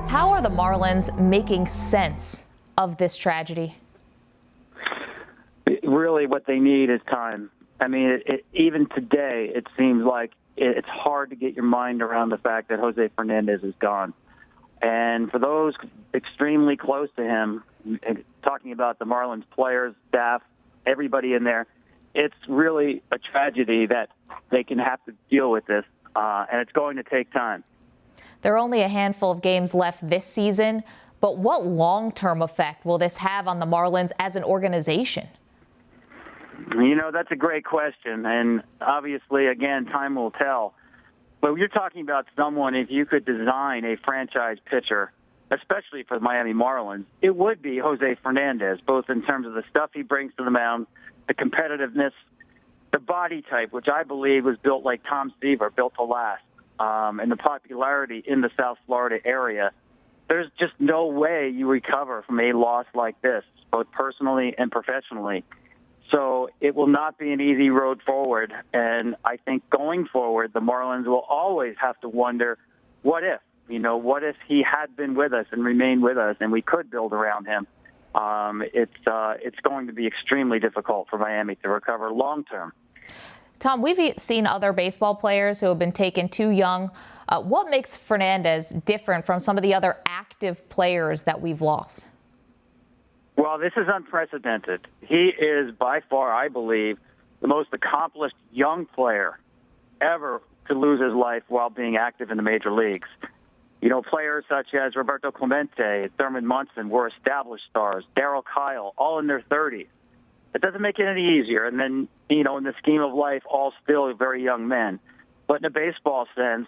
How are the Marlins making sense of this tragedy? Really, what they need is time. I mean, even today, it seems like it's hard to get your mind around the fact that Jose Fernandez is gone. And for those extremely close to him, talking about the Marlins players, staff, everybody in there, it's really a tragedy that they can have to deal with this, and it's going to take time. There are only a handful of games left this season, but what long-term effect will this have on the Marlins as an organization? You know, that's a great question, and obviously, again, time will tell. But you're talking about someone, if you could design a franchise pitcher, especially for the Miami Marlins, it would be Jose Fernandez, both in terms of the stuff he brings to the mound, the competitiveness, the body type, which I believe was built like Tom Seaver, built to last, and the popularity in the South Florida area. There's just no way you recover from a loss like this, both personally and professionally. So it will not be an easy road forward. And I think going forward, the Marlins will always have to wonder, what if? You know, what if he had been with us and remained with us and we could build around him? It's going to be extremely difficult for Miami to recover long term. Tom, we've seen other baseball players who have been taken too young. What makes Fernandez different from some of the other active players that we've lost? Well, this is unprecedented. He is by far, I believe, the most accomplished young player ever to lose his life while being active in the major leagues. You know, players such as Roberto Clemente, Thurman Munson were established stars, Darryl Kyle, all in their 30s. It doesn't make it any easier. And then, you know, in the scheme of life, all still very young men. But in a baseball sense,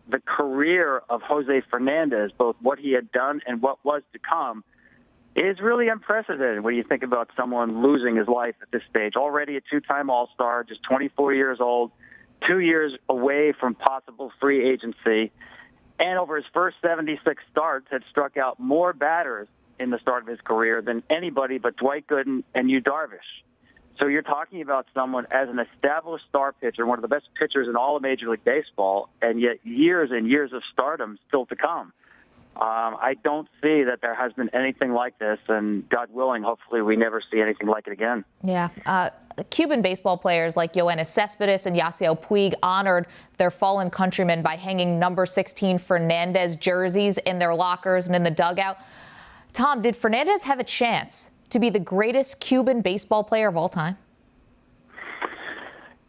the career of Jose Fernandez, both what he had done and what was to come, is really unprecedented when you think about someone losing his life at this stage. Already a two-time All-Star, just 24 years old, 2 years away from possible free agency, and over his first 76 starts had struck out more batters in the start of his career than anybody but Dwight Gooden and Yu Darvish. So you're talking about someone as an established star pitcher, one of the best pitchers in all of Major League Baseball, and yet years and years of stardom still to come. I don't see that there has been anything like this, and God willing, hopefully we never see anything like it again. Yeah. Cuban baseball players like Yoenis Cespedes and Yasiel Puig honored their fallen countrymen by hanging number 16 Fernandez jerseys in their lockers and in the dugout. Tom, did Fernandez have a chance to be the greatest Cuban baseball player of all time?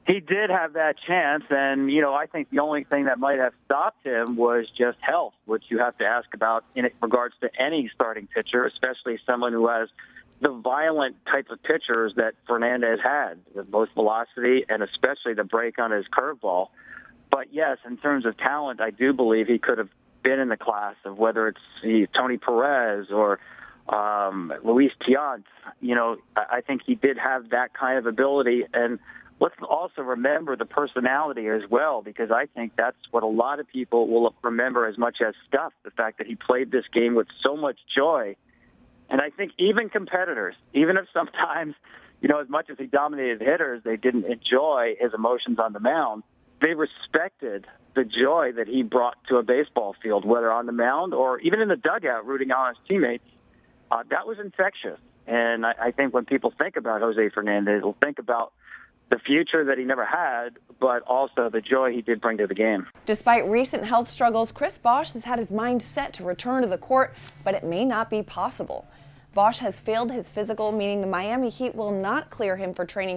He did have that chance, and, you know, I think the only thing that might have stopped him was just health, which you have to ask about in regards to any starting pitcher, especially someone who has the violent type of pitchers that Fernandez had, with both velocity and especially the break on his curveball. But, yes, in terms of talent, I do believe he could have been in the class of whether it's Tony Perez or Luis Tiant. You know, I think he did have that kind of ability, and let's also remember the personality as well, because I think that's what a lot of people will remember as much as stuff, the fact that he played this game with so much joy. And I think even competitors, even if sometimes, you know, as much as he dominated hitters, they didn't enjoy his emotions on the mound, they respected the joy that he brought to a baseball field, whether on the mound or even in the dugout rooting on his teammates. That was infectious. And I think when people think about Jose Fernandez, they'll think about the future that he never had, but also the joy he did bring to the game. Despite recent health struggles, Chris Bosh has had his mind set to return to the court, but it may not be possible. Bosh has failed his physical, meaning the Miami Heat will not clear him for training